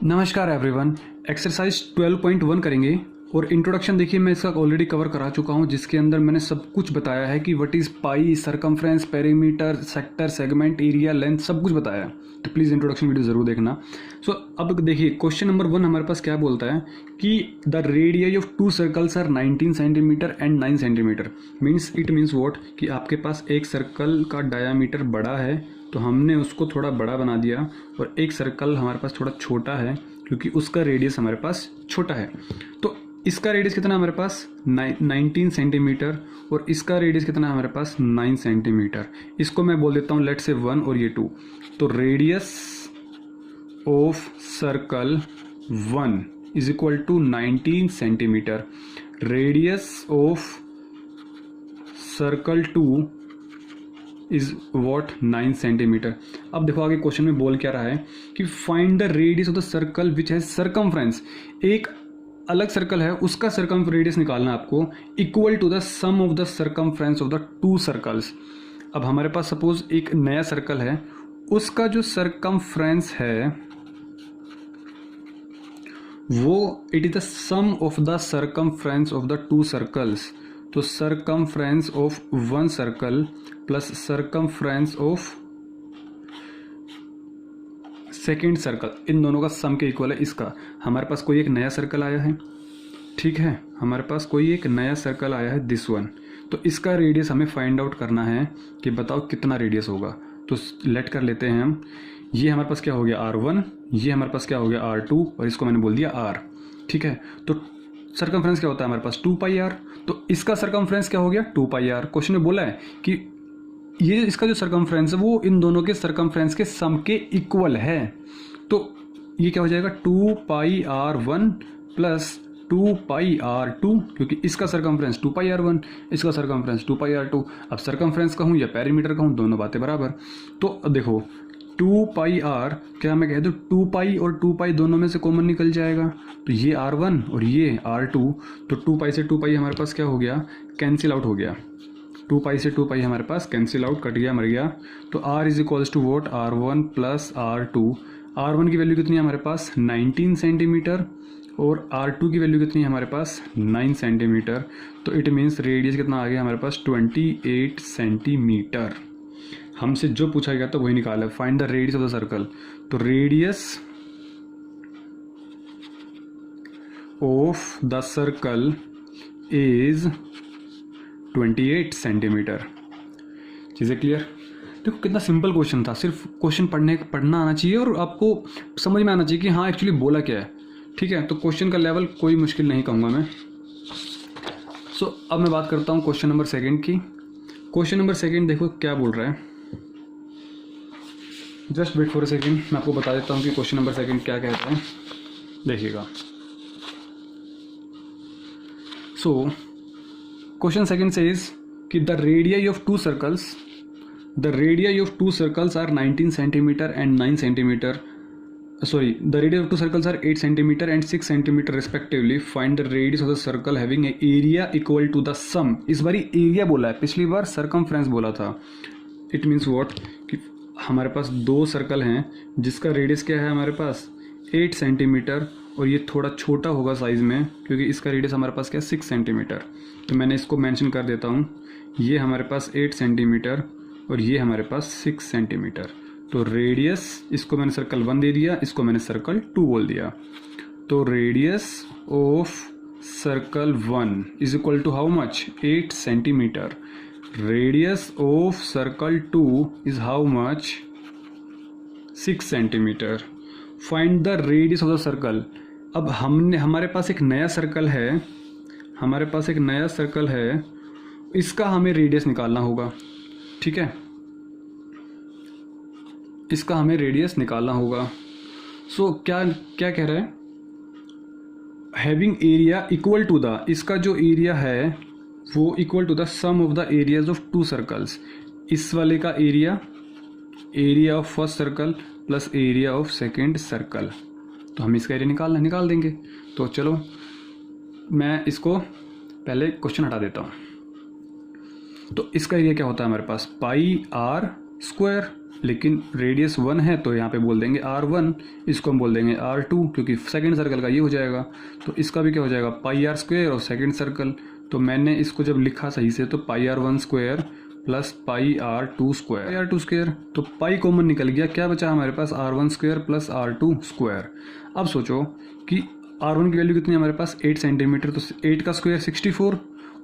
नमस्कार everyone. Exercise 12.1 करेंगे और इंट्रोडक्शन देखिए मैं इसका ऑलरेडी कवर करा चुका हूँ, जिसके अंदर मैंने सब कुछ बताया है कि what is pi, circumference, perimeter, sector, segment, area, length, सब कुछ बताया है। तो प्लीज़ इंट्रोडक्शन वीडियो ज़रूर देखना। अब देखिए क्वेश्चन नंबर 1 हमारे पास क्या बोलता है कि the radii of two circles are 19 centimetre and 9 centimetre. It means what कि आपके पास एक सर्कल का डायामीटर बड़ा है तो हमने उसको थोड़ा बड़ा बना दिया, और एक सर्कल हमारे पास थोड़ा छोटा है क्योंकि उसका रेडियस हमारे पास छोटा है। तो इसका रेडियस कितना है हमारे पास 19 सेंटीमीटर और इसका रेडियस कितना है हमारे पास 9 सेंटीमीटर। इसको मैं बोल देता हूँ लेट से 1 और ये 2। तो radius of circle 1 is equal to 19 centimetre. Radius of circle 2 is what 9 centimetre. अब देखो आगे क्वेश्चन में बोल क्या रहा है कि find the radius of the circle which has circumference. एक अलग सर्कल है, उसका सरकम रेडियस निकालना आपको equal to the sum of the circumference of the two circles. अब हमारे पास सपोज एक नया सर्कल है, उसका जो सरकमफ्रेंस है वो it is the sum of the circumference of the two circles. तो circumference of one circle plus circumference of second circle, इन दोनों का सम के इक्वल है इसका। हमारे पास कोई एक नया सर्कल आया है, ठीक है, हमारे पास कोई एक नया सर्कल आया है दिस वन। तो इसका रेडियस हमें फाइंड आउट करना है कि बताओ कितना रेडियस होगा। तो लेट कर लेते हैं हम, ये हमारे पास क्या हो गया R1, ये हमारे पास क्या हो गया R2 और इसको मैंने बोल दिया R, ठीक है। तो सरकमफ्रेंस क्या होता है हमारे पास 2 पाई R, तो इसका सरकमफ्रेंस क्या हो गया 2 पाई R। क्वेश्चन में बोला है कि ये इसका जो सरकमफ्रेंस है वो इन दोनों के सरकमफ्रेंस के सम के इक्वल है। तो ये क्या हो जाएगा 2 पाई R1 प्लस 2 पाई R2, क्योंकि इसका सरकमफ्रेंस 2 पाई R1, इसका सरकमफ्रेंस 2 पाई R2। अब सरकमफ्रेंस का हूँ या पेरीमीटर का हूँ, दोनों बातें बराबर। तो अब देखो 2 पाई R, क्या मैं कह दूँ 2 पाई और 2 पाई दोनों में से कॉमन निकल जाएगा, तो ये R1 और ये R2। तो 2 पाई से 2 पाई हमारे पास क्या हो गया, कैंसिल आउट हो गया। 2 पाई से 2 पाई हमारे पास कैंसिल आउट, कट गया, मर गया। तो R is equals to what R1 plus R2। R1 की वैल्यू कितनी है हमारे पास 19 सेंटीमीटर और R2 की वैल्यू कितनी है हमारे पास 9 सेंटीमीटर। तो इट मीन्स रेडियस कितना आ गया हमारे पास 28 सेंटीमीटर। हमसे जो पूछा गया था वही निकाला, find the radius of the circle. तो radius of the circle is 28 centimetre. चीज़ें क्लियर? देखो कितना सिंपल क्वेश्चन था, सिर्फ क्वेश्चन पढ़ना आना चाहिए और आपको समझ में आना चाहिए कि हाँ एक्चुअली बोला क्या है, ठीक है। तो क्वेश्चन का लेवल कोई मुश्किल नहीं कहूँगा मैं। अब मैं बात करता हूँ क्वेश्चन नंबर 2 की। क्वेश्चन नंबर 2 देखो क्या बोल रहा है, just wait for a second, मैं आपको बता देता हूँ कि क्वेश्चन नंबर 2 क्या कहता है, देखिएगा। क्वेश्चन 2 सेज कि the radii of two circles are 19 centimetre and 9 centimetre, sorry the radius of two circles are 8 centimetre and 6 centimetre respectively. Find the radius of the circle having a area equal to the sum. इस बार area बोला है, पिछली बार circumference बोला था। It means what कि हमारे पास 2 सर्कल हैं जिसका रेडियस क्या है हमारे पास 8 सेंटीमीटर और ये थोड़ा छोटा होगा साइज़ में क्योंकि इसका रेडियस हमारे पास क्या 6 सेंटीमीटर। तो मैंने इसको मेंशन कर देता हूँ, ये हमारे पास 8 सेंटीमीटर और ये हमारे पास 6 सेंटीमीटर। तो रेडियस, इसको मैंने सर्कल 1 दे दिया, इसको मैंने सर्कल 2 बोल दिया। तो radius of circle 1 is equal to how much 8 centimetre. Radius of circle 2 is how much 6 centimetre. Find the radius of the circle. अब हमारे पास एक नया सर्कल है, इसका हमें रेडियस निकालना होगा, ठीक है, इसका हमें रेडियस निकालना होगा। क्या कह रहा है, having area equal to the, इसका जो एरिया है वो equal to the sum of the areas of two circles. इस वाले का area of first circle plus area of second circle. तो हम इसका एरिया निकाल देंगे। तो चलो मैं इसको पहले क्वेश्चन हटा देता हूँ। तो इसका एरिया क्या होता है हमारे पास पाई R स्क्वायर, लेकिन रेडियस 1 है तो यहाँ पे बोल देंगे R1, इसको हम बोल देंगे R2 क्योंकि सेकंड सर्कल का ये हो जाएगा। तो इसका भी क्या हो जाएगा पाई आर स्क्वायर और सेकंड सर्कल, तो मैंने इसको जब लिखा सही से तो पाई R1 square plus pi R2 square, तो पाई कॉमन निकल गया, क्या बचा हमारे पास R1 square plus R2 square. अब सोचो कि R1 की वैल्यू कितनी है हमारे पास 8 सेंटीमीटर, तो 8 का स्क्वायर 64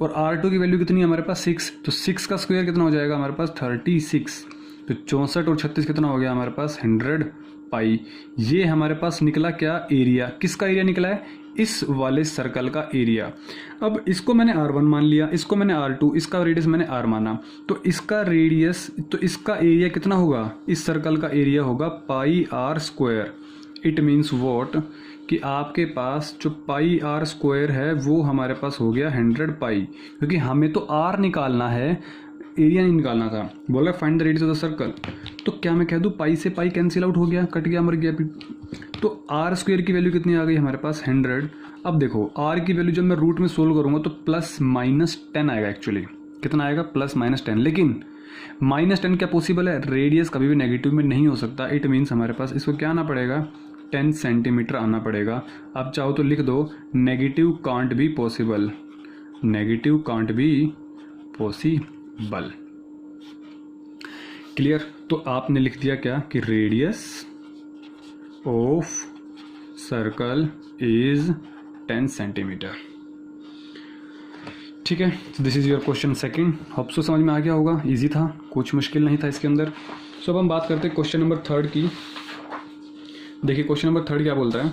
और R2 की वैल्यू कितनी है हमारे पास 6, तो 6 का स्क्वायर कितना हो जाएगा हमारे पास 36, तो 64 और 36 कितना हो गया हमारे पास 100 पाई। ये हमारे पास निकला क्या एरिया, किसका एरिया निकला है इस वाले सर्कल का एरिया। अब इसको मैंने R1 मान लिया, इसको मैंने R2, इसका रेडियस मैंने R माना, तो इसका रेडियस तो इसका एरिया कितना होगा, इस सर्कल का एरिया होगा pi r square. It means what कि आपके पास जो पाई आर स्क्वायर है वो हमारे पास हो गया 100 पाई, क्योंकि हमें तो R निकालना है, एरिया नहीं निकालना था। बोला find the radius of the circle, तो क्या मैं कह दूँ पाई से पाई कैंसिल आउट हो गया, कट गया, मर गया। तो आर स्क्वायर की वैल्यू कितनी आ गई हमारे पास 100। अब देखो आर की वैल्यू जब मैं रूट में सोल्व करूँगा तो +-10 आएगा, एक्चुअली कितना आएगा +-10, लेकिन -10 क्या पॉसिबल है, रेडियस कभी भी नेगेटिव में नहीं हो सकता। इट मीन्स हमारे पास इसको क्या आना पड़ेगा 10 सेंटीमीटर आना पड़ेगा। आप चाहो तो लिख दो negative can't be possible, negative can't be possible. Clear, तो आपने लिख दिया क्या कि radius of circle is 10 centimetre. ठीक है, तो this is your question second. Hope so समझ में आ गया होगा, इजी था, कुछ मुश्किल नहीं था इसके अंदर। सो अब हम बात करते हैं क्वेश्चन नंबर 3 की। देखिए क्वेश्चन नंबर 3 क्या बोलता है,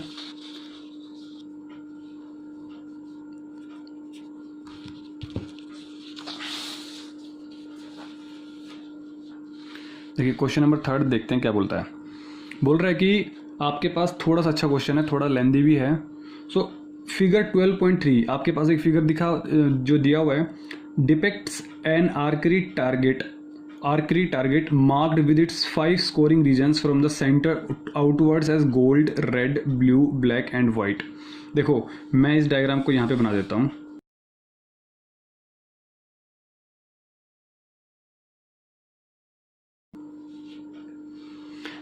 देखिए क्वेश्चन नंबर 3 देखते हैं क्या बोलता है। बोल रहा है कि आपके पास थोड़ा सा अच्छा क्वेश्चन है, थोड़ा लेंदी भी है। सो फिगर 12.3 आपके पास एक फिगर दिखा जो दिया हुआ है, depicts an archery target marked with its 5 scoring regions from the centre outwards as gold, red, blue, black and white. देखो मैं इस डायग्राम को यहाँ पे बना देता हूँ।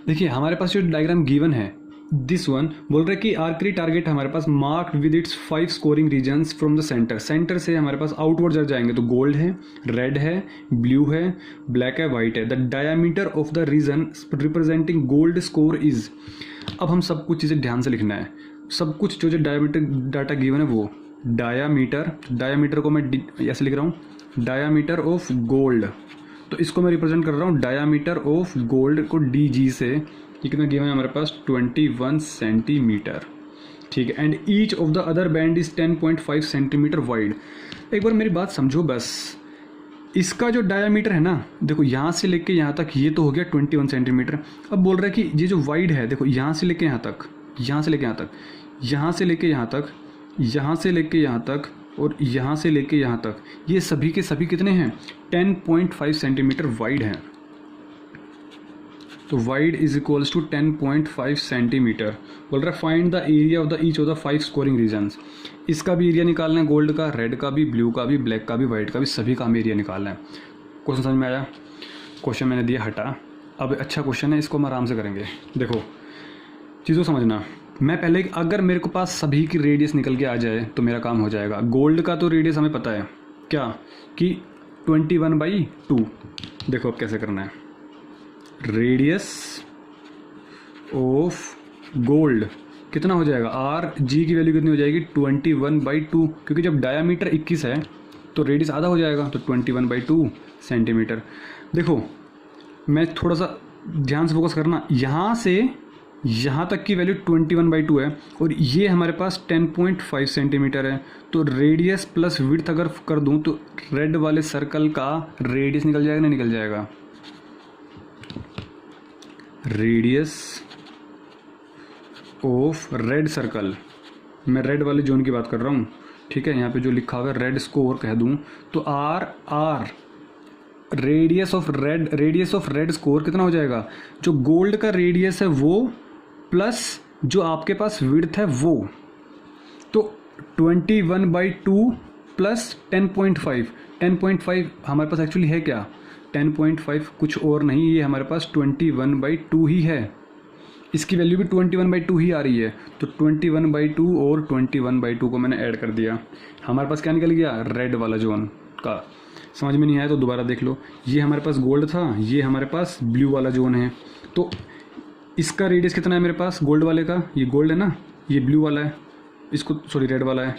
देखिए हमारे पास जो डायग्राम गिवन है दिस वन बोल रहा है कि आर्करी टारगेट हमारे पास marked with its 5 scoring regions from the centre से हमारे पास आउटवर्ड जब जाएंगे तो गोल्ड है, रेड है, ब्लू है, ब्लैक है, वाइट है। The diameter of the region representing gold score is. अब हम सब कुछ चीज़ें ध्यान से लिखना है, सब कुछ जो डायामीटर डाटा गिवन है वो डायामीटर को मैं ऐसे लिख रहा हूँ, डायामीटर ऑफ गोल्ड, तो इसको मैं रिप्रेजेंट कर रहा हूँ डायामीटर ऑफ गोल्ड को DG से, ये कितना गिवन है हमारे पास 21 सेंटीमीटर। ठीक है, and each of the other band is 10.5 centimetre wide. एक बार मेरी बात समझो बस, इसका जो डायामीटर है ना, देखो यहाँ से लेके यहाँ तक ये तो हो गया 21 सेंटीमीटर। अब बोल रहा है कि ये जो वाइड है, देखो यहाँ से लेके यहाँ तक, यहाँ से लेके यहाँ तक, यहाँ से लेके यहाँ तक, यहाँ से लेके यहाँ तक और यहाँ से लेके यहाँ तक, ये सभी के सभी कितने हैं 10.5 सेंटीमीटर वाइड हैं। तो wide is equals to 10.5 centimetre. बोल रहा है find the area of the each of the 5 scoring regions. इसका भी एरिया निकालना है, गोल्ड का, रेड का भी, ब्लू का भी, ब्लैक का भी, वाइट का भी, सभी का हमें एरिया निकालना है। क्वेश्चन समझ में आया? क्वेश्चन मैंने दिया हटा। अब अच्छा क्वेश्चन है, इसको हम आराम से करेंगे। देखो चीज़ों समझना, मैं पहले अगर मेरे को पास सभी की रेडियस निकल के आ जाए तो मेरा काम हो जाएगा। गोल्ड का तो रेडियस हमें पता है क्या कि 21/2। देखो अब कैसे करना है, रेडियस ऑफ गोल्ड कितना हो जाएगा, RG की वैल्यू कितनी हो जाएगी 21/2, क्योंकि जब डायामीटर 21 है तो रेडियस आधा हो जाएगा, तो 21/2 सेंटीमीटर। देखो मैं थोड़ा सा ध्यान से फोकस करना, यहाँ से यहाँ तक की वैल्यू 21/2 है और ये हमारे पास 10.5 सेंटीमीटर है। तो रेडियस प्लस विड्थ अगर कर दूं तो रेड वाले सर्कल का रेडियस निकल जाएगा, नहीं निकल जाएगा? रेडियस ऑफ रेड सर्कल, मैं रेड वाले जोन की बात कर रहा हूँ, ठीक है। यहाँ पे जो लिखा हुआ है रेड स्कोर कह दूँ तो R radius of red score कितना हो जाएगा, जो गोल्ड का रेडियस है वो प्लस जो आपके पास विड्थ है वो, तो 21/2 प्लस 10.5 हमारे पास एक्चुअली है क्या 10.5 कुछ और नहीं, ये हमारे पास 21/2 ही है। इसकी वैल्यू भी 21/2 ही आ रही है, तो 21/2 और 21/2 को मैंने ऐड कर दिया। हमारे पास क्या निकल गया, रेड वाला जोन का। समझ में नहीं आया तो दोबारा देख लो। ये हमारे पास गोल्ड था, ये हमारे पास ब्लू वाला जोन है। तो इसका रेडियस कितना है मेरे पास गोल्ड वाले का, ये गोल्ड है ना, ये ब्लू वाला है, इसको सॉरी रेड वाला है।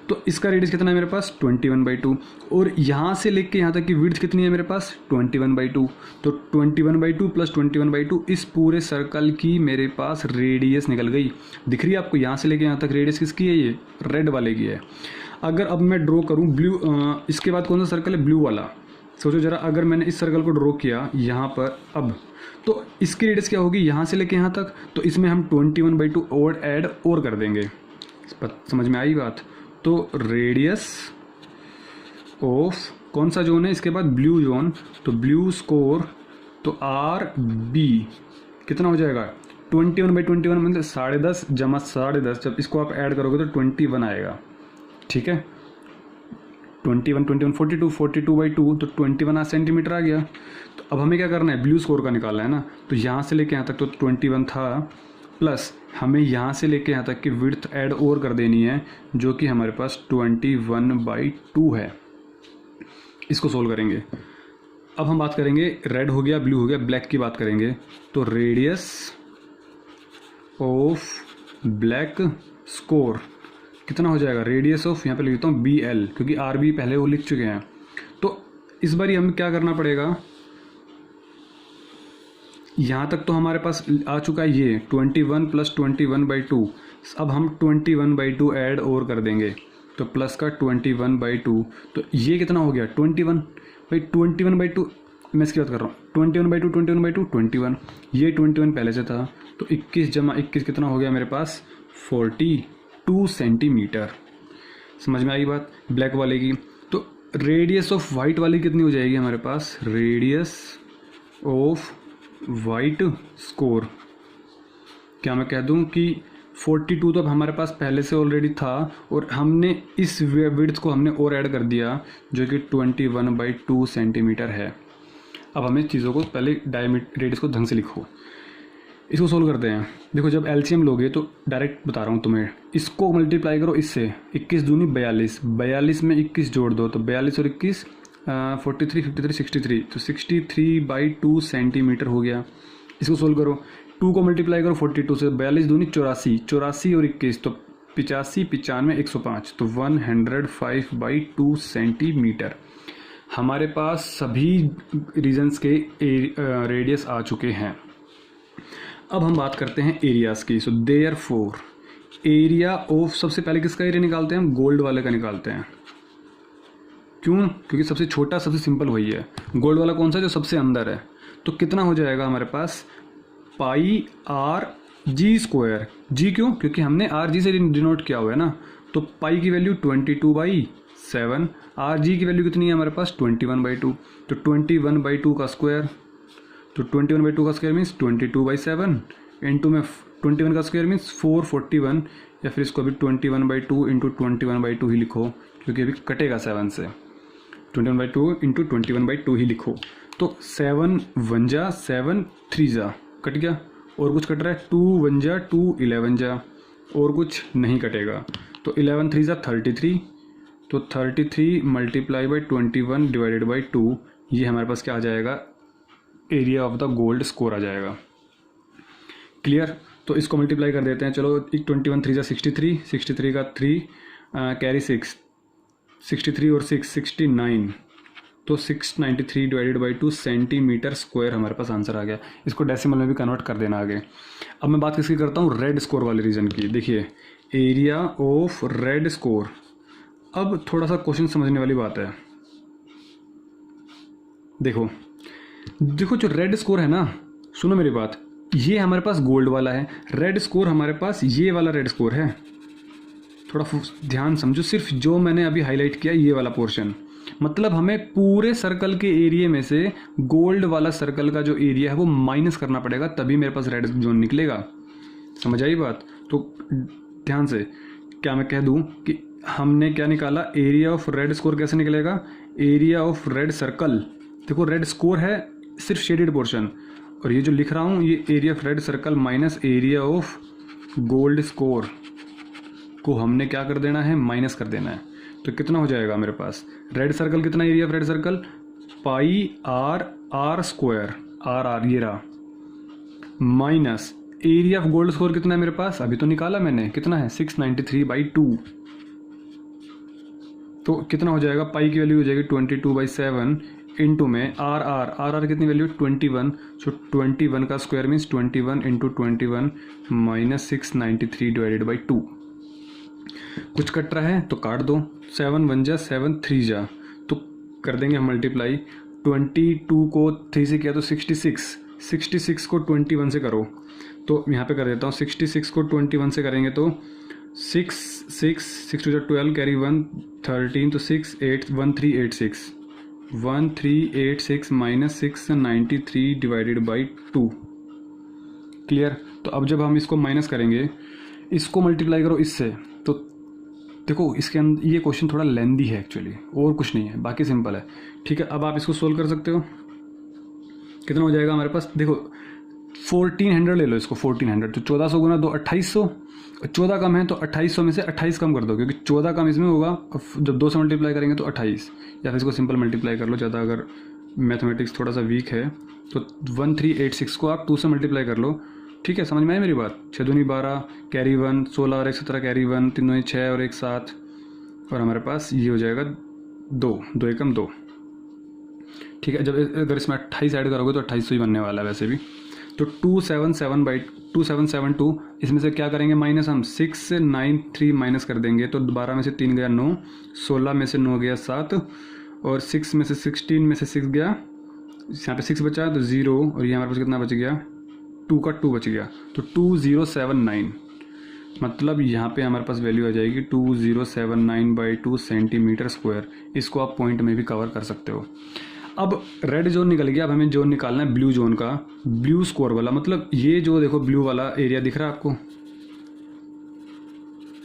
तो इसका रेडियस कितना है मेरे पास 21/2, और यहाँ से लेके यहाँ तक की विड्थ कितनी है मेरे पास 21/2। तो 21/2 प्लस 21/2 इस पूरे सर्कल की मेरे पास रेडियस निकल गई। दिख रही है आपको, यहाँ से लेके यहाँ तक रेडियस किसकी है, ये रेड वाले की है। अगर अब मैं ड्रॉ करूँ ब्लू, इसके बाद कौन सा सर्कल है, ब्लू वाला। सोचो जरा, अगर मैंने इस सर्कल को ड्रॉ किया यहाँ पर अब, तो इसकी रेडियस क्या होगी यहाँ से लेके यहाँ तक, तो इसमें हम 21/2 और ऐड और कर देंगे। समझ में आई बात। तो रेडियस ऑफ कौन सा जोन है इसके बाद, ब्लू जोन, तो ब्लू स्कोर, तो आर बी कितना हो जाएगा 21/21 मतलब 10.5 जमा 10.5, जब इसको आप ऐड करोगे तो 21 आएगा। ठीक है, 21 42/2 तो 21 सेंटीमीटर आ गया। तो अब हमें क्या करना है, ब्लू स्कोर का निकालना है ना। तो यहाँ से लेके यहाँ तक तो 21 था, प्लस हमें यहाँ से लेके यहाँ तक की विड्थ ऐड और कर देनी है, जो कि हमारे पास 21/2 है। इसको सोल्व करेंगे। अब हम बात करेंगे, रेड हो गया, ब्लू हो गया, ब्लैक की बात करेंगे। तो रेडियस ऑफ ब्लैक स्कोर कितना हो जाएगा, रेडियस ऑफ, यहाँ पे लिखता हूँ BL, क्योंकि RB पहले वो लिख चुके हैं। तो इस बार हमें क्या करना पड़ेगा, यहाँ तक तो हमारे पास आ चुका है ये 21 प्लस 21/2। अब हम 21/2 ऐड और कर देंगे, तो प्लस का 21/2, तो ये कितना हो गया 21/2। मैं इसकी बात कर रहा हूँ 21/2 21, ये 21 पहले से था, तो 21 जमा 21 कितना हो गया मेरे पास 42 सेंटीमीटर। समझ में आई बात ब्लैक वाले की। तो रेडियस ऑफ वाइट वाली कितनी हो जाएगी हमारे पास, रेडियस ऑफ वाइट स्कोर, क्या मैं कह दूं कि 42 तो अब हमारे पास पहले से ऑलरेडी था, और हमने इस विड्थ को हमने और ऐड कर दिया, जो कि 21/2 सेंटीमीटर है। अब हमें चीज़ों को पहले रेडियस को ढंग से लिखो। इसको सोल्व करते हैं। देखो जब LCM लोगे तो डायरेक्ट बता रहा हूँ तुम्हें, इसको मल्टीप्लाई करो इससे, 21 दूनी 42, 42 में 21 जोड़ दो, तो 42 और 21 43 53 63, तो 63/2 सेंटीमीटर हो गया। इसको सोल्व करो, 2 को मल्टीप्लाई करो 42 से, 42 दूनी 84, 84 और 21 तो 85 95 105, तो 105/2 सेंटीमीटर। हमारे पास सभी रीजन्स के रेडियस आ चुके हैं। अब हम बात करते हैं एरियाज की। सो देयरफॉर एरिया ऑफ, सबसे पहले किसका एरिया निकालते हैं हम, गोल्ड वाले का निकालते हैं। क्यों, क्योंकि सबसे छोटा सबसे सिंपल वही है। गोल्ड वाला कौन सा, जो सबसे अंदर है। तो कितना हो जाएगा हमारे पास πRg²। जी क्यों, क्योंकि हमने RG से डिनोट किया हुआ है ना। तो पाई की वैल्यू 22/7, RG की वैल्यू कितनी है हमारे पास 21/2, तो 21/2 का स्क्वायर, तो 21/2 का स्क्वायर मीन्स 22/7 इंटू में 21 का स्क्वायर मीन्स 441, या फिर इसको अभी 21/2 इंटू 21/2 ही लिखो, क्योंकि अभी कटेगा 7 से, 21/2 इंटू 21/2 ही लिखो। तो 7 1 जा 7 3 जा कट गया, और कुछ कट रहा है 2 1 जा 2 11 जा, और कुछ नहीं कटेगा। तो 11 3 जा 33, तो 33 मल्टीप्लाई बाई 21 डिवाइडेड बाई 2, ये हमारे पास क्या आ जाएगा, area of the gold score आ जाएगा। क्लियर। तो इसको मल्टीप्लाई कर देते हैं। चलो 21 3 जा 63, 63 का 3 कैरी 6, 63 और 6 69, तो 693 डिवाइडेड बाई 2 सेंटीमीटर स्क्वायर हमारे पास आंसर आ गया। इसको डेसिमल में भी कन्वर्ट कर देना आगे। अब मैं बात किसकी करता हूँ, रेड स्कोर वाले रीजन की। देखिए एरिया ऑफ रेड स्कोर। अब थोड़ा सा क्वेश्चन समझने वाली बात है। देखो जो रेड स्कोर है ना, सुनो मेरी बात, ये हमारे पास गोल्ड वाला है, रेड स्कोर हमारे पास ये वाला रेड स्कोर है। थोड़ा ध्यान समझो, सिर्फ जो मैंने अभी हाईलाइट किया ये वाला पोर्शन, मतलब हमें पूरे सर्कल के एरिया में से गोल्ड वाला सर्कल का जो एरिया है वो माइनस करना पड़ेगा, तभी मेरे पास रेड जोन निकलेगा। समझ आई बात। तो ध्यान से क्या मैं कह दूं कि हमने क्या निकाला, एरिया ऑफ रेड स्कोर कैसे निकलेगा, एरिया ऑफ रेड सर्कल देखो रेड स्कोर है सिर्फ शेडेड पोर्शन, और ये जो लिख रहा हूँ ये area of red circle minus area of gold score को हमने क्या कर देना है, माइनस कर देना है। तो कितना हो जाएगा मेरे पास, रेड सर्कल कितना, area of red circle pi r r square, r r ये रहा, minus area of gold score कितना है मेरे पास, अभी तो निकाला मैंने, कितना है 693/2। तो कितना हो जाएगा, पाई की वैल्यू हो जाएगी 22/7 इंटू में आर आर, आर आर कितनी वैल्यू 21, सो 21 का स्क्वायर मीन्स 21 इंटू 21 माइनस 693/2। कुछ कट रहा है तो काट दो, 7 1 जा 7 3 जा, तो कर देंगे हम मल्टीप्लाई, 22 को 3 से किया तो 66 को 21 से करो, तो यहाँ पे कर देता हूँ 66 को 21 से करेंगे तो 6 2 12 कैरी 1 13, तो 6 8 1386 माइनस 693/2। क्लियर। तो अब जब हम इसको माइनस करेंगे, इसको मल्टीप्लाई करो इससे, तो देखो इसके अंदर ये क्वेश्चन थोड़ा लेंदी है एक्चुअली, और कुछ नहीं है, बाकी सिंपल है। ठीक है, अब आप इसको सोल्व कर सकते हो। कितना हो जाएगा हमारे पास, देखो 1400 ले लो इसको, 1400 तो 1400 गुना 2 2800, 14 कम है तो 2800 में से 28 कम कर दो, क्योंकि 14 कम इसमें होगा, जब 2 से मल्टीप्लाई करेंगे तो 28, या फिर इसको सिंपल मल्टीप्लाई कर लो, ज़्यादा अगर मैथमेटिक्स थोड़ा सा वीक है तो 1386 को आप 2 से मल्टीप्लाई कर लो। ठीक है, समझ में आई मेरी बात। 6 दूनी 12 कैरी 1 16 और 1 17 कैरी 1 3 दूनी 6 और 1 7, और हमारे पास ये हो जाएगा 2 2 एकम 2। ठीक है, जब अगर इसमें 28 ऐड करोगे तो 2800 ही बनने वाला है वैसे भी। तो 2772 इसमें से क्या करेंगे माइनस, हम 693 माइनस कर देंगे, तो 12 में से 3 गया 9, 16 में से 9 गया 7, और 6 में से 16 में से 6 गया, यहाँ पे 6 बचा तो 0, और ये हमारे पास कितना बच गया 2 का 2 बच गया, तो 2079, मतलब यहाँ पे हमारे पास वैल्यू आ जाएगी 2079/2 सेंटीमीटर स्क्वायर। इसको आप पॉइंट में भी कवर कर सकते हो। अब रेड जोन निकल गया, अब हमें जोन निकालना है ब्लू जोन का, ब्लू स्कोर वाला, मतलब ये जो देखो ब्लू वाला एरिया दिख रहा है आपको,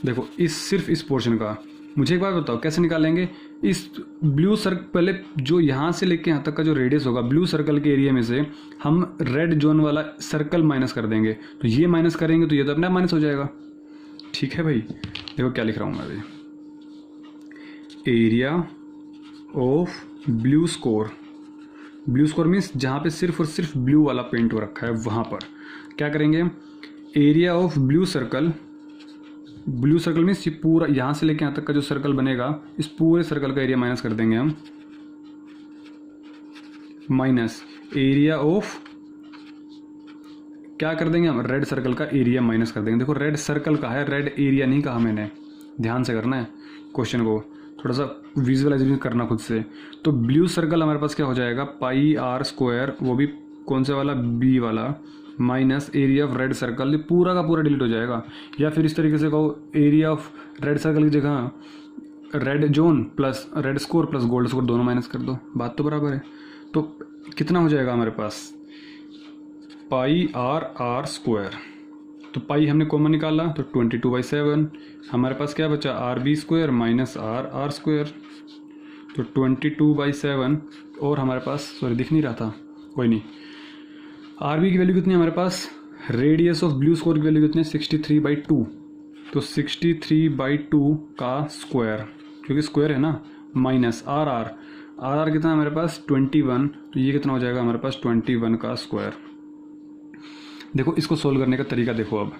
देखो सिर्फ इस पोर्शन का। मुझे एक बात बताओ कैसे निकालेंगे, इस ब्लू सर्कल पहले जो यहाँ से लेके यहाँ तक का जो रेडियस होगा ब्लू सर्कल के एरिया में से हम रेड जोन वाला सर्कल माइनस कर देंगे, तो ये माइनस करेंगे तो ये तो अपने आप माइनस हो जाएगा। ठीक है भाई, देखो क्या लिख रहा हूँ मैं अभी, area of blue score, blue score means जहाँ पे सिर्फ और सिर्फ ब्लू वाला पेंट हो रखा है वहाँ पर क्या करेंगे, area of blue circle, blue circle means ये पूरा यहाँ से लेके यहाँ तक का जो सर्कल बनेगा, इस पूरे सर्कल का एरिया माइनस कर देंगे हम, माइनस एरिया ऑफ क्या कर देंगे हम, रेड सर्कल का एरिया माइनस कर देंगे। देखो रेड सर्कल का है, रेड एरिया नहीं कहा मैंने, ध्यान से करना है क्वेश्चन को, थोड़ा सा विजुअलाइजेशन करना खुद से। तो ब्लू सर्कल हमारे पास क्या हो जाएगा, पाई आर स्क्वायर, वो भी कौन से वाला, बी वाला, minus area of red circle, पूरा का पूरा डिलीट हो जाएगा। या फिर इस तरीके से कहो, एरिया ऑफ रेड सर्कल की जगह red zone plus red score plus gold score दोनों माइनस कर दो, बात तो बराबर है। तो कितना हो जाएगा हमारे पास, पाई आर आर स्क्वायर, तो पाई हमने कॉमन निकाला तो 22/7, हमारे पास क्या बचा, r b square minus r r square, तो 22/7, और हमारे पास सॉरी दिख नहीं रहा था, कोई नहीं, आर बी की वैल्यू कितनी है हमारे पास, रेडियस ऑफ ब्लू स्कोर की वैल्यू कितनी है 63/2, तो 63/2 का स्क्वायर, क्योंकि स्क्वायर है ना, minus r r, r r कितना है हमारे पास 21, तो ये कितना हो जाएगा हमारे पास 21 का स्क्वायर। देखो इसको सोल्व करने का तरीका देखो, अब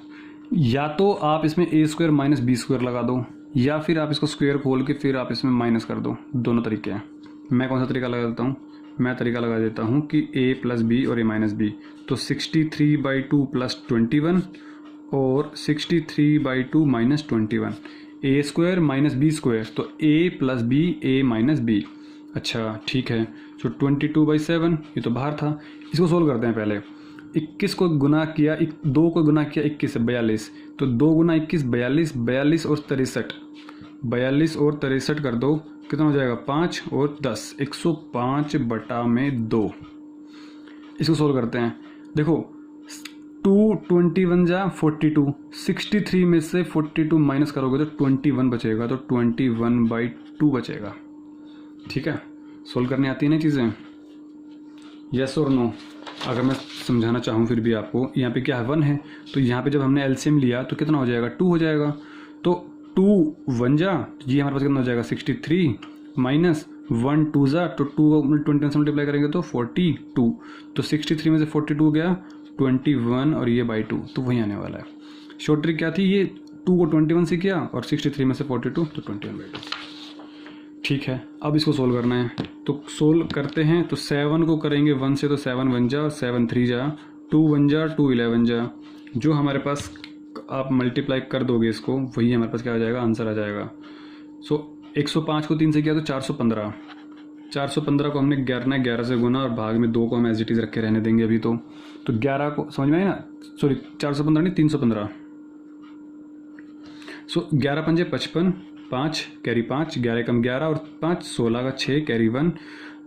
या तो आप इसमें ए स्क्वायर माइनस बी स्क्वायर लगा दो, या फिर आप इसको स्क्वायर खोल के फिर आप इसमें माइनस कर दो, दोनों तरीके हैं। मैं कौन सा तरीका लगा देता हूँ, मैं तरीका लगा देता हूँ कि ए प्लस बी और ए माइनस बी, तो 63/2 प्लस 21 और 63/2 माइनस 21, ए स्क्वायर माइनस बी स्क्वायर, तो ए प्लस बी ए माइनस बी। अच्छा ठीक है, तो 22/7 ये तो बाहर था, इसको सोल्व करते हैं पहले। 21 को गुना किया, 2 को गुना किया 21 से 42, तो 2 गुना 21 42, 42 और 63, 42 और 63 कर दो, कितना हो जाएगा 5 और 10, 105/2। इसको सोल्व करते हैं, देखो 221 जा 42, 63 में से 42 माइनस करोगे तो 21 बचेगा, तो 21/2 बचेगा। ठीक है, सोल्व करने आती है ना चीज़ें। यस और नो? अगर मैं समझाना चाहूँ फिर भी आपको, यहाँ पे क्या है 1 है, तो यहाँ पे जब हमने एलसीएम लिया तो कितना हो जाएगा 2 हो जाएगा। तो 2 1 जा, ये हमारे पास कितना हो जाएगा 63 माइनस 1 2 जा, तो 2 21 से मल्टीप्लाई करेंगे तो 42। तो 63 में से 42 गया 21 और ये बाई 2, तो वही आने वाला है। शॉर्ट ट्रिक क्या थी, ये 2 को 21 से किया और 63 में से 42 तो 21/2। ठीक है, अब इसको सोल्व करना है, तो सोल्व करते हैं। तो 7 को करेंगे 1 से, तो 7 1 जा, 7 3 जा, 2 1 जा, 2 11 जा, जो हमारे पास आप मल्टीप्लाई कर दोगे इसको, वही हमारे पास क्या आ जाएगा, आंसर आ जाएगा। सो 105 को 3 से किया तो 415, 415 को हमने 11 से गुना और भाग में 2 को हम एज इट इज़ रख के रहने देंगे अभी। तो 11 को समझ में आए ना, सॉरी 415 नहीं 315। सो 11 पंजे 55, 5 कैरी 5, 11 कम 11 और 5 16 का 6 कैरी 1,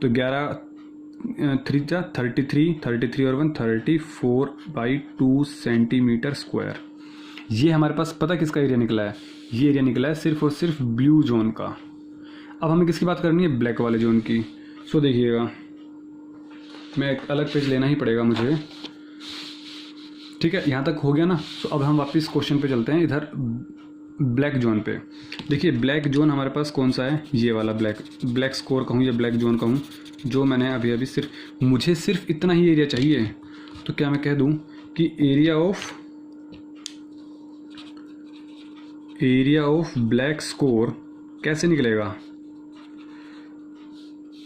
तो 11 3 जा 33, 33 और 1 34/2 सेंटीमीटर स्क्वायर। ये हमारे पास पता किसका एरिया निकला है, ये एरिया निकला है सिर्फ और सिर्फ ब्लू जोन का। अब हमें किसकी बात करनी है, ब्लैक वाले जोन की। सो देखिएगा, मैं एक अलग पेज लेना ही पड़ेगा मुझे। ठीक है, यहाँ तक हो गया ना। तो अब हम वापस क्वेश्चन पे चलते हैं, इधर ब्लैक जोन पे। देखिए ब्लैक जोन हमारे पास कौन सा है, ये वाला ब्लैक स्कोर कहूँ या ब्लैक जोन कहूँ, जो मैंने अभी मुझे सिर्फ इतना ही एरिया चाहिए। तो क्या मैं कह दूँ कि एरिया ऑफ ब्लैक स्कोर कैसे निकलेगा।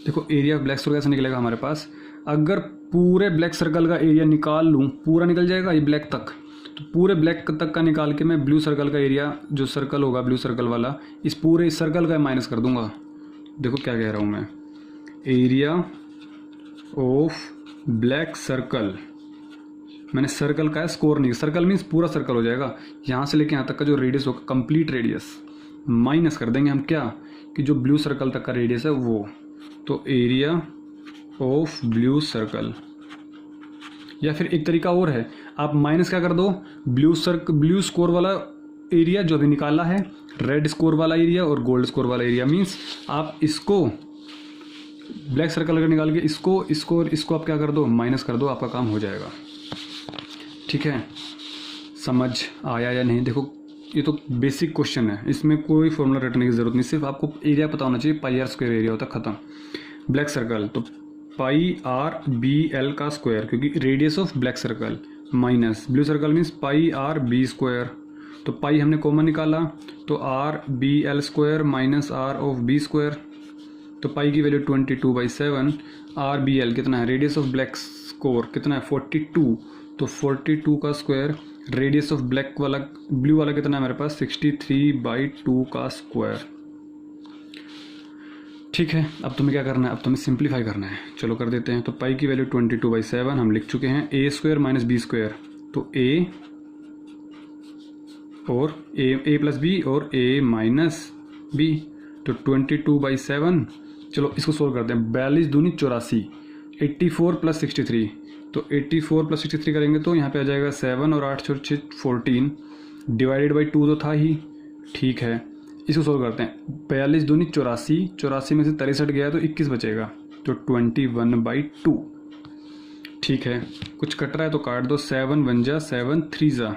देखो एरिया ऑफ ब्लैक स्कोर कैसे निकलेगा हमारे पास, अगर पूरे ब्लैक सर्कल का एरिया निकाल लूँ, पूरा निकल जाएगा ये ब्लैक तक, तो पूरे ब्लैक तक का निकाल के मैं ब्लू सर्कल का एरिया, जो सर्कल होगा ब्लू सर्कल वाला, इस पूरे सर्कल का माइनस कर दूंगा। देखो क्या कह रहा हूँ मैं, एरिया ऑफ ब्लैक सर्कल, मैंने सर्कल का है स्कोर नहीं, सर्कल मीन्स पूरा सर्कल हो जाएगा, यहाँ से लेके यहाँ तक का जो रेडियस होगा कंप्लीट रेडियस, माइनस कर देंगे हम क्या, कि जो ब्लू सर्कल तक का रेडियस है वो। तो एरिया ऑफ ब्लू सर्कल, या फिर एक तरीका और है, आप माइनस क्या कर दो, ब्लू स्कोर वाला एरिया जो भी निकाला है, रेड स्कोर वाला एरिया और गोल्ड स्कोर वाला एरिया, मीन्स आप इसको ब्लैक सर्कल अगर निकाल के इसको आप क्या कर दो, माइनस कर दो, आपका काम हो जाएगा। ठीक है, समझ आया या नहीं। देखो ये तो बेसिक क्वेश्चन है, इसमें कोई फॉर्मूला रटने की जरूरत नहीं, सिर्फ आपको एरिया पता होना चाहिए, पाई आर स्क्वायर एरिया होता है, खत्म। ब्लैक सर्कल तो पाई आर बी एल का स्क्वायर, क्योंकि radius of black circle, minus blue circle means pi r b square, तो पाई हमने कॉमन निकाला, तो r b l square minus r of b square, तो पाई की value 22/7, are b L कितना है, रेडियस ऑफ ब्लैक स्कोर कितना है 42, तो 42 का स्क्वायर, रेडियस ऑफ ब्लैक वाला ब्लू वाला कितना है हमारे पास 63/2 का स्क्वायर। ठीक है, अब तुम्हें क्या करना है, अब तुम्हें सिंप्लीफाई करना है, चलो कर देते हैं। तो पाई की वैल्यू 22/7 हम लिख चुके हैं, ए स्क्वायर माइनस बी स्क्वायर, तो ए और ए प्लस बी और ए माइनस बी, तो 22/7। चलो इसको सोल्व करते हैं, 42 दूनी 84, 84 प्लस 63, तो 84 प्लस 63 करेंगे तो यहाँ पे आ जाएगा 7 और 8 और 6 14, डिवाइडेड बाई 2 तो था ही। ठीक है, इसको सोल्व करते हैं, 42 दूनी 84, 84 में से 63 गया तो 21 बचेगा, तो 21/2। ठीक है, कुछ कट रहा है तो काट दो, 7 1 जा 7 3 जा,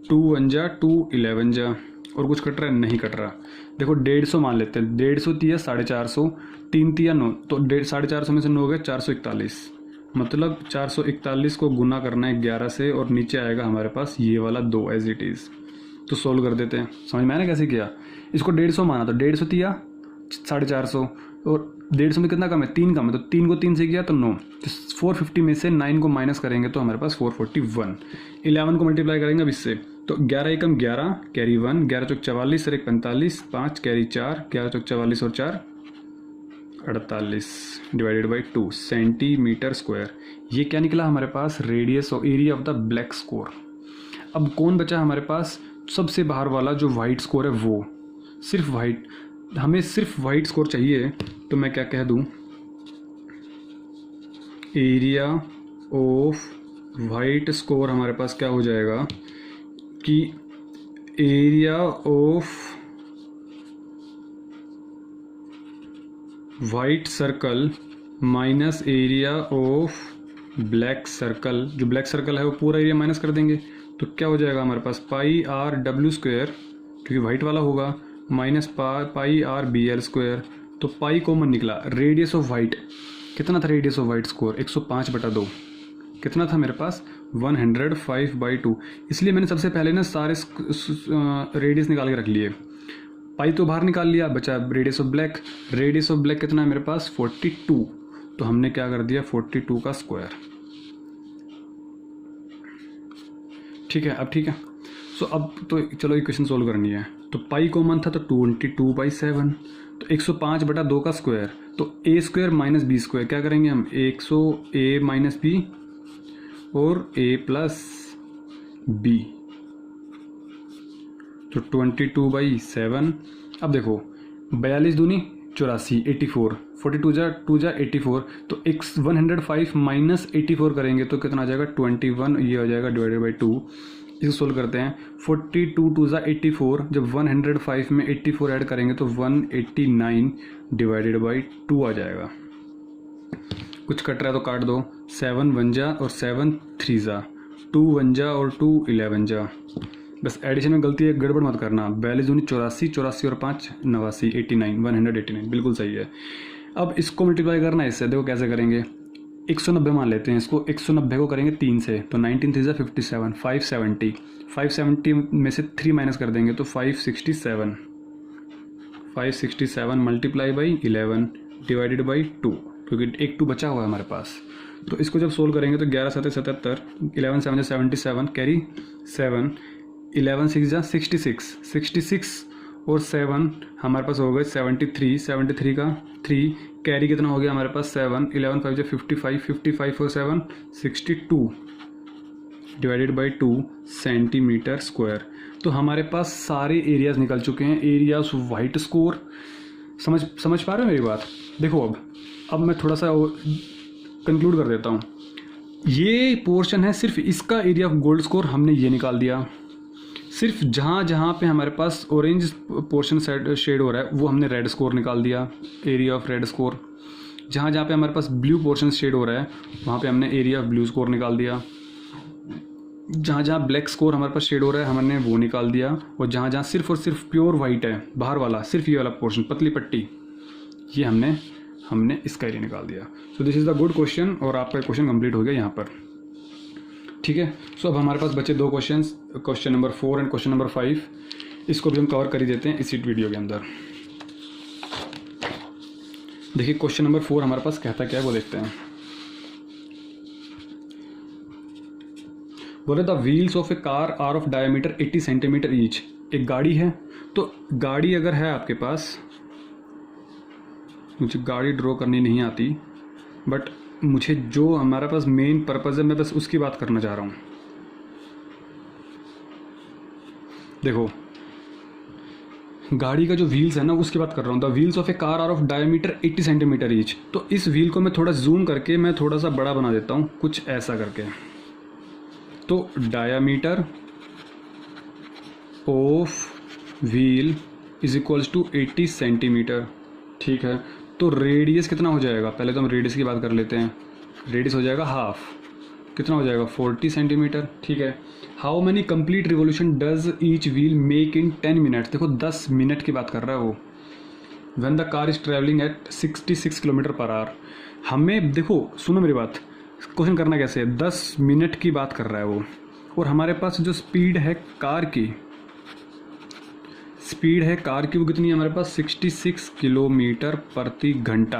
2 1 जा 2 11 जा, और कुछ कट रहा है, नहीं कट रहा। देखो 150 मान लेते हैं, 150 तिया 450, 3 तिया 9, तो 450 में से 9 गए 441, मतलब 441 को गुना करना है 11 से, और नीचे आएगा हमारे पास ये वाला 2 एज इट इज़। तो सोल्व कर देते हैं, समझ में आया ना कैसे किया। इसको 150 माना, तो 150 तिया 450, और 150 में कितना कम है, 3 कम है, तो 3 को 3 से किया तो 9, तो 450 में से 9 को माइनस करेंगे तो हमारे पास 441, 11 को मल्टीप्लाई करेंगे अब इससे, तो 11 एकम 11 कैरी 1, 11 चौक 44 और 1 45, 5 कैरी 4, 11 चौक 44 और 4 48, डिवाइडेड बाई 2 सेंटीमीटर स्क्वायर। ये क्या निकला हमारे पास, रेडियस और area of the black score. अब कौन बचा हमारे पास, सबसे बाहर वाला जो वाइट स्कोर है, वो सिर्फ वाइट, हमें सिर्फ वाइट स्कोर चाहिए, तो मैं क्या कह दूं, एरिया ऑफ वाइट स्कोर हमारे पास क्या हो जाएगा कि area of white circle minus area of black circle, जो ब्लैक सर्कल है वो पूरा एरिया माइनस कर देंगे, तो क्या हो जाएगा हमारे पास पाई आर डब्ल्यू स्क्वायर, क्योंकि वाइट वाला होगा, minus pi r b l square. तो पाई कॉमन निकला। रेडियस ऑफ वाइट कितना था? रेडियस ऑफ वाइट स्कोर 105/2 कितना था मेरे पास? 105/2। इसलिए मैंने सबसे पहले ना सारे रेडियस निकाल के रख लिए। पाई तो बाहर निकाल लिया, बचा radius of black. Radius of black कितना है मेरे पास? 42। तो हमने क्या कर दिया? 42 का स्क्वायर। ठीक है, अब ठीक है। सो अब तो चलो इक्वेशन सोल्व करनी है। तो पाई कॉमन था तो 22/7, तो 105/2 का स्क्वायर, तो ए स्क्वायर माइनस बी स्क्वायर क्या करेंगे हम? 100 ए माइनस बी और ए प्लस बी, तो 22/7। अब देखो 42 दूनी 84, 84, 42 जा 2 जा 84, तो 105 माइनस 84 करेंगे तो कितना आ जाएगा? 21। ये हो जाएगा डिवाइडेड बाई 2। इसको सोल्व करते हैं। 42 2 जा 84, जब 105 में 84 ऐड करेंगे तो 189 डिवाइडेड बाई 2 आ जाएगा। कुछ कट रहा है तो काट दो। 7 1 जा और 7 3 जा, 2 1 जा और 2 11 जा। बस एडिशन में गलती है, गड़बड़ मत करना। 42 दूनी 84, 84 और 5 89, 89, 189 बिल्कुल सही है। अब इसको मल्टीप्लाई करना है इससे। देखो कैसे करेंगे। 190 मान लेते हैं इसको। 190 को करेंगे 3 से, तो 19 3 57, 570। 570 में से 3 माइनस कर देंगे तो 567। 567 मल्टीप्लाई बाई 11 डिवाइडेड बाई 2, क्योंकि एक 2 बचा हुआ है हमारे पास। तो इसको जब सोल्व करेंगे तो 11 7 77, 11 7 77, कैरी 7, 11 6 जा 66, 66 और 7 हमारे पास हो गए 73, 73 का 3 कैरी कितना हो गया हमारे पास? 7, 11 5 जा 55, 55 और 7 62 डिवाइडेड बाई 2 सेंटीमीटर स्क्वायर। तो हमारे पास सारे एरियाज निकल चुके हैं। एरियाज वाइट स्कोर समझ पा रहे हो मेरी बात? देखो अब मैं थोड़ा सा कंक्लूड कर देता हूँ। ये पोर्शन है सिर्फ इसका एरिया ऑफ गोल्ड स्कोर हमने ये निकाल दिया। सिर्फ जहाँ जहाँ पे हमारे पास ऑरेंज पोर्शन शेड हो रहा है वो हमने रेड स्कोर निकाल दिया, एरिया ऑफ रेड स्कोर। जहाँ जहाँ पे हमारे पास ब्लू पोर्शन शेड हो रहा है वहाँ पे हमने एरिया ऑफ ब्लू स्कोर निकाल दिया। जहाँ जहाँ ब्लैक स्कोर हमारे पास शेड हो रहा है हमने वो निकाल दिया। और जहाँ जहाँ सिर्फ और सिर्फ प्योर वाइट है बाहर वाला, सिर्फ ये वाला पोर्शन पतली पट्टी, ये हमने इसका एरिया निकाल दिया। So this is the good question और आपका क्वेश्चन कंप्लीट हो गया यहाँ पर। ठीक है। सो अब हमारे पास बचे 2 question, question number 4 and question number 5। इसको भी हम कवर कर ही देते हैं इसी वीडियो के अंदर। देखिए क्वेश्चन नंबर 4 हमारे पास कहता क्या है वो देखते हैं। बोले the wheels of a car are of diameter 80 centimetre each. एक गाड़ी है, तो गाड़ी अगर है आपके पास, मुझे गाड़ी ड्रॉ करनी नहीं आती, बट मुझे जो हमारे पास मेन पर्पज़ है मैं बस उसकी बात करना चाह रहा हूँ। देखो गाड़ी का जो व्हील्स है ना उसकी बात कर रहा हूँ। The wheels of a car are of diameter 80 centimetre each. तो इस व्हील को मैं थोड़ा जूम करके मैं थोड़ा सा बड़ा बना देता हूँ, कुछ ऐसा करके। तो diameter of wheel is equals to 80 centimetre. ठीक है। तो रेडियस कितना हो जाएगा? पहले तो हम रेडियस की बात कर लेते हैं। रेडियस हो जाएगा हाफ, कितना हो जाएगा? 40 सेंटीमीटर। ठीक है। How many complete revolution does each wheel make in 10 minutes. देखो 10 मिनट की बात कर रहा है वो। When the car is travelling eight 66 kilometre per hour. हमें देखो सुनो मेरी बात, क्वेश्चन करना कैसे है। 10 मिनट की बात कर रहा है वो, और हमारे पास जो स्पीड है कार की, वो कितनी है हमारे पास? 66 किलोमीटर प्रति घंटा।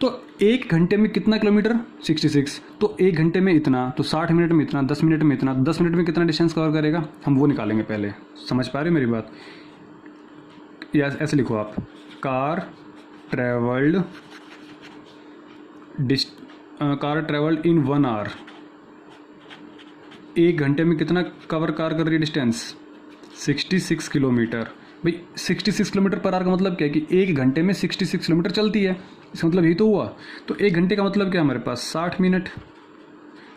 तो 1 घंटे में कितना किलोमीटर? 66। तो 1 घंटे में इतना, तो 60 मिनट में इतना, 10 मिनट में इतना, 10 मिनट में कितना डिस्टेंस कवर करेगा हम वो निकालेंगे पहले। समझ पा रहे हो मेरी बात? या ऐसे लिखो आप, कार ट्रेवल्ड इन 1 आवर। 1 घंटे में कितना कवर कार कर रही है डिस्टेंस? 66 किलोमीटर। भाई 66 किलोमीटर पर आवर का मतलब क्या है कि 1 घंटे में 66 किलोमीटर चलती है, इसका मतलब यही तो हुआ। तो 1 घंटे का मतलब क्या है हमारे पास? 60 मिनट।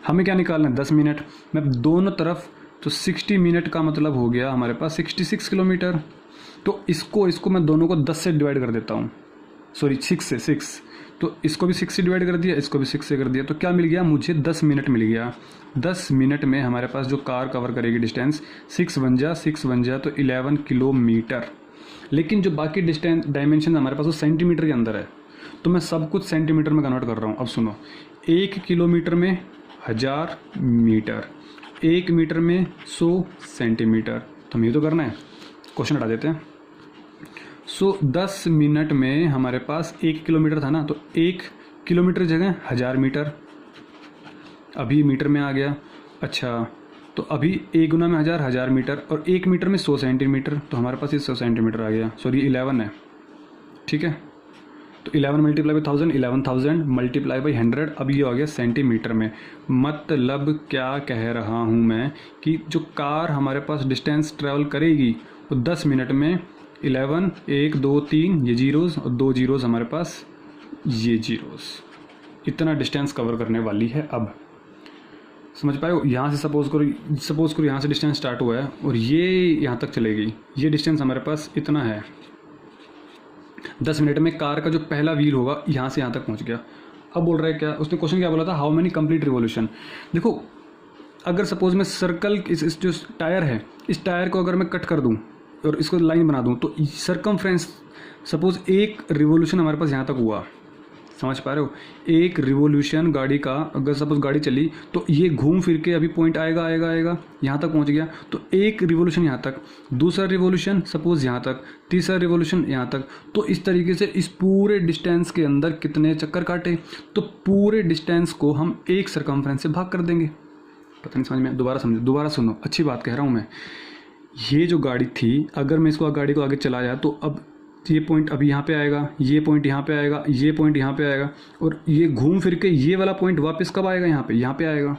हमें क्या निकालना है? 10 मिनट। मैं दोनों तरफ, तो 60 मिनट का मतलब हो गया हमारे पास 66 किलोमीटर। तो इसको मैं दोनों को 10 से डिवाइड कर देता हूँ, सॉरी 6 से 6। तो इसको भी 6 से डिवाइड कर दिया, इसको भी 6 से कर दिया, तो क्या मिल गया मुझे 10 मिनट मिल गया। 10 मिनट में हमारे पास जो कार कवर करेगी डिस्टेंस 6 बन जा तो 11 किलोमीटर। लेकिन जो बाकी डिस्टेंस डायमेंशन हमारे पास वो सेंटीमीटर के अंदर है, तो मैं सब कुछ सेंटीमीटर में कन्वर्ट कर रहा हूँ। अब सुनो, 1 किलोमीटर में 1000 मीटर, 1 मीटर में 100 सेंटीमीटर, तो हमें ये तो करना है, क्वेश्चन हटा देते हैं। 10 मिनट में हमारे पास 1 किलोमीटर था ना, तो 1 किलोमीटर जगह 1000 मीटर, अभी मीटर में आ गया। अच्छा, तो अभी 1 गुना में 1000, 1000 मीटर, और 1 मीटर में 100 सेंटीमीटर, तो हमारे पास ये 100 सेंटीमीटर आ गया। सॉरी 11 है, ठीक है। तो 11 मल्टीप्लाई बाई 1000, 11,000 मल्टीप्लाई बाई 100, अब ये आ गया सेंटीमीटर में। मतलब क्या कह रहा हूँ मैं कि जो कार हमारे पास डिस्टेंस ट्रैवल करेगी वो 10 मिनट में 11, 1 2 3 ये जीरोज़ और 2 जीरोज़ हमारे पास ये जीरोज़, इतना डिस्टेंस कवर करने वाली है। अब समझ पाए हो, यहाँ से सपोज करो यहाँ से डिस्टेंस स्टार्ट हुआ है और ये यहाँ तक चलेगी, ये डिस्टेंस हमारे पास इतना है। 10 मिनट में कार का जो पहला व्हील होगा यहाँ से यहाँ तक पहुँच गया। अब बोल रहा है क्या, उसने क्वेश्चन क्या बोला था, हाउ मेनी कंप्लीट रिवॉल्यूशन। देखो, अगर सपोज मैं सर्कल इस जो टायर है, इस टायर को अगर मैं कट कर दूँ और इसको लाइन बना दूँ, तो सरकमफ्रेंस सपोज 1 रिवॉल्यूशन हमारे पास यहाँ तक हुआ, समझ पा रहे हो। 1 रिवॉल्यूशन गाड़ी का, अगर सपोज गाड़ी चली तो ये घूम फिर के अभी पॉइंट आएगा यहाँ तक पहुँच गया, तो 1 रिवॉल्यूशन यहाँ तक, दूसरा रिवॉल्यूशन सपोज यहाँ तक, तीसरा रिवॉल्यूशन यहाँ तक। तो इस तरीके से इस पूरे डिस्टेंस के अंदर कितने चक्कर काटे, तो पूरे डिस्टेंस को हम 1 सरकमफ्रेंस से भाग कर देंगे। पता नहीं समझ में, दोबारा सुनो, अच्छी बात कह रहा हूँ मैं। ये जो गाड़ी थी, अगर मैं इसको गाड़ी को आगे चलाया तो अब ये पॉइंट अभी यहाँ पे आएगा, ये पॉइंट यहाँ पे आएगा, ये पॉइंट यहाँ पे आएगा, और ये घूम फिर के ये वाला पॉइंट वापस कब आएगा, यहाँ पे आएगा।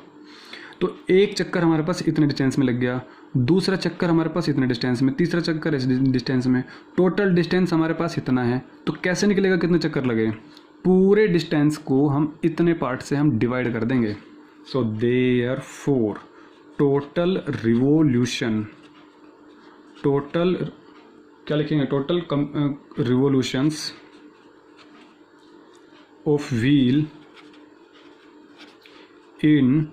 तो एक चक्कर हमारे पास इतने डिस्टेंस में लग गया, दूसरा चक्कर हमारे पास इतने डिस्टेंस में, तीसरा चक्कर इस डिस्टेंस में, टोटल डिस्टेंस हमारे पास इतना है। तो कैसे निकलेगा कितने चक्कर लगे, पूरे डिस्टेंस को हम इतने पार्ट से हम डिवाइड कर देंगे। So therefore total revolution, total क्या लिखेंगे, total revolutions of wheel in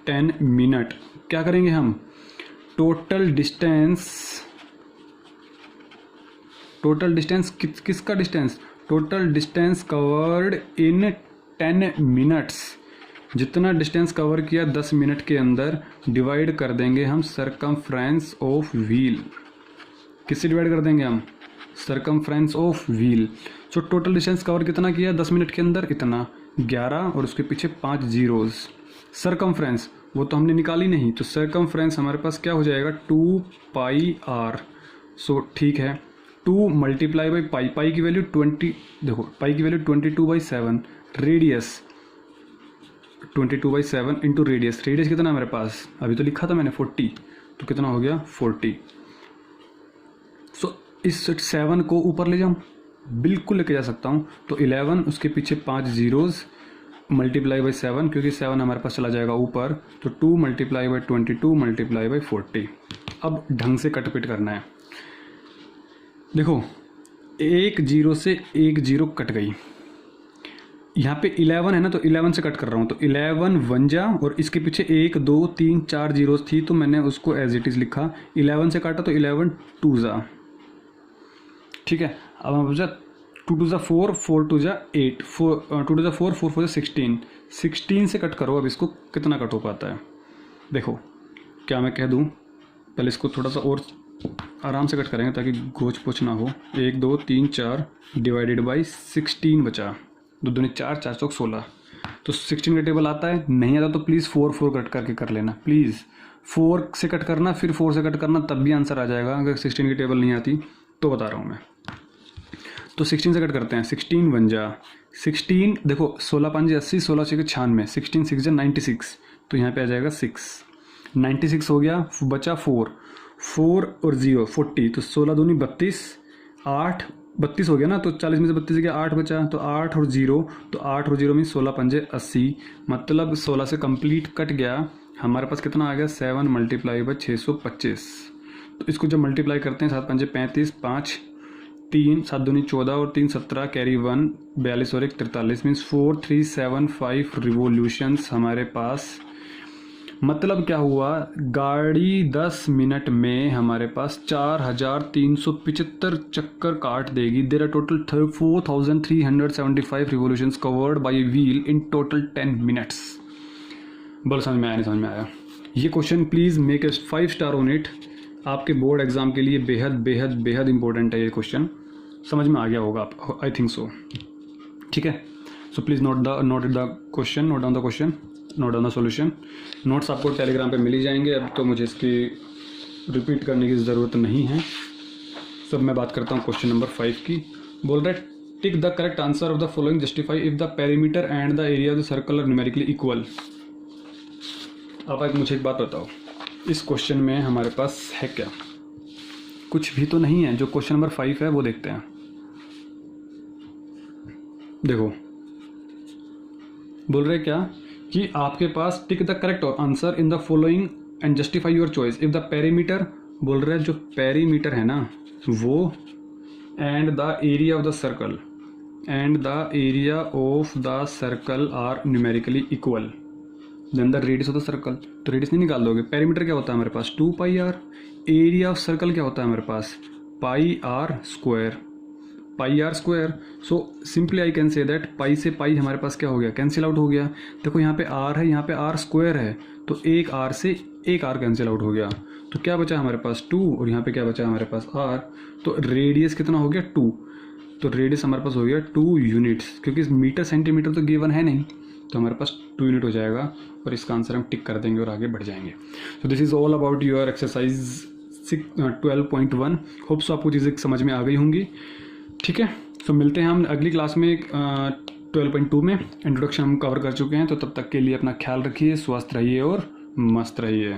10 minute. क्या करेंगे हम, टोटल डिस्टेंस किसका distance, total distance covered in 10 minutes, जितना डिस्टेंस कवर किया 10 मिनट के अंदर, डिवाइड कर देंगे हम सरकमफ्रेंस ऑफ व्हील। किससे डिवाइड कर देंगे हम, circumference of wheel. So total distance cover कितना किया 10 मिनट के अंदर, इतना 11 और उसके पीछे 5 जीरोज़। सरकमफ्रेंस वो तो हमने निकाली नहीं, तो सरकमफ्रेंस हमारे पास क्या हो जाएगा 2 पाई आर। सो ठीक है, 2 मल्टीप्लाई बाई पाई, पाई की वैल्यू 20, देखो पाई की वैल्यू 22/7, रेडियस 22/7 इंटू रेडियस कितना है हमारे पास, अभी तो लिखा था मैंने 40, तो कितना हो गया 40। सो इस 7 को ऊपर ले जाऊँ, बिल्कुल लेके जा सकता हूँ, तो 11 उसके पीछे 5 जीरोज़ मल्टीप्लाई बाई 7, क्योंकि 7 हमारे पास चला जाएगा ऊपर, तो 2 मल्टीप्लाई बाई 22 मल्टीप्लाई बाई 40। अब ढंग से कटपिट करना है। देखो, 1 जीरो से 1 जीरो कट गई, यहाँ पे 11 है ना, तो 11 से कट कर रहा हूँ, तो 11 1 जा, और इसके पीछे 1 2 3 4 जीरोज़ थी, तो मैंने उसको एज इट इज़ लिखा। 11 से काटा तो 11 2 जा, ठीक है। अब हम पूछा 2 2 जा 4, 4 2 जा 8, 2 2 जा 4, 4 4 जा 16, 16 से कट करो। अब इसको कितना कट हो पाता है, देखो क्या मैं कह दूँ, पहले इसको थोड़ा सा और आराम से कट करेंगे ताकि गोच पोच ना हो। 1 2 3 4 डिवाइडेड बाई 16 बचा, 2 दूनी 4, 4 चौक 16। तो 16 का टेबल आता है, नहीं आता तो प्लीज़ 4 4 कट करके कर लेना, प्लीज़ 4 से कट करना, फिर 4 से कट करना, तब भी आंसर आ जाएगा। अगर 16 की टेबल नहीं आती तो बता रहा हूँ मैं। तो 16 से कट करते हैं, 16 1 जा 16, देखो 16 5 80, 16 6 96, 16 6 जा 96, तो यहाँ पे आ जाएगा 6, 96 हो गया, बचा 4 और 0 40, तो 16 दूनी 32, 8 32 हो गया ना, तो 40 में से 32 गया 8 बचा, तो 8 और 0, तो 8 और 0 में 16 5 80, मतलब 16 से कंप्लीट कट गया। हमारे पास कितना आ गया 7 मल्टीप्लाई बाई 625। तो इसको जब मल्टीप्लाई करते हैं 7 5 35, 5 3 7 दूनी 14 और 3 17 कैरी 1 42 और 1 43 मीन्स 4375 रिवोल्यूशंस हमारे पास। मतलब क्या हुआ, गाड़ी 10 मिनट में हमारे पास 4375 चक्कर काट देगी। There are total 4375 revolutions covered by wheel in total 10 minutes. बोल समझ में आया नहीं समझ में आया? ये question please make a 5 star on it. आपके बोर्ड एग्जाम के लिए बेहद बेहद बेहद इंपॉर्टेंट है ये क्वेश्चन। समझ में आ गया होगा आप, आई थिंक सो। ठीक है, so please note the question, note down the question, note down the solution. Notes आपको टेलीग्राम पे मिल ही जाएंगे, अब तो मुझे इसकी रिपीट करने की ज़रूरत नहीं है। सब मैं बात करता हूँ क्वेश्चन नंबर 5 की। बोल रहा है tick the correct answer of the following, justify if the perimeter and the area of the circle are numerically equal. अब मुझे एक बात बताओ, इस क्वेश्चन में हमारे पास है क्या? कुछ भी तो नहीं है। जो क्वेश्चन नंबर 5 है वो देखते हैं। देखो बोल रहे क्या कि आपके पास tick the correct answer in the following and justify your choice if the perimeter, बोल रहे हैं जो पेरीमीटर है ना वो, and the area of the circle, and the area of the circle are numerically equal, then the radius of the circle. तो radius नहीं निकाल दोगे। पेरीमीटर क्या होता है हमारे पास 2 pi R, area of circle क्या होता है हमारे पास pi r square, pi r square. So simply I can say that pi से पाई हमारे पास क्या हो गया, कैंसिल आउट हो गया। देखो यहाँ पे आर है, यहाँ पे आर स्क्वायर है, तो एक आर से एक आर कैंसिल आउट हो गया। तो क्या बचा हमारे पास 2, और यहाँ पे क्या बचा हमारे पास आर। तो रेडियस कितना हो गया 2, तो रेडियस हमारे पास हो गया 2 यूनिट्स, क्योंकि मीटर सेंटीमीटर तो गिवन है नहीं, तो हमारे पास 2 यूनिट हो जाएगा और इसका आंसर हम टिक कर देंगे और आगे बढ़ जाएंगे। So this is all about your exercise 12.1। Hope so आपको चीज़ें समझ में आ गई होंगी। ठीक है, सो मिलते हैं हम अगली क्लास में 12.2 में। इंट्रोडक्शन हम कवर कर चुके हैं, तो तब तक के लिए अपना ख्याल रखिए, स्वस्थ रहिए और मस्त रहिए।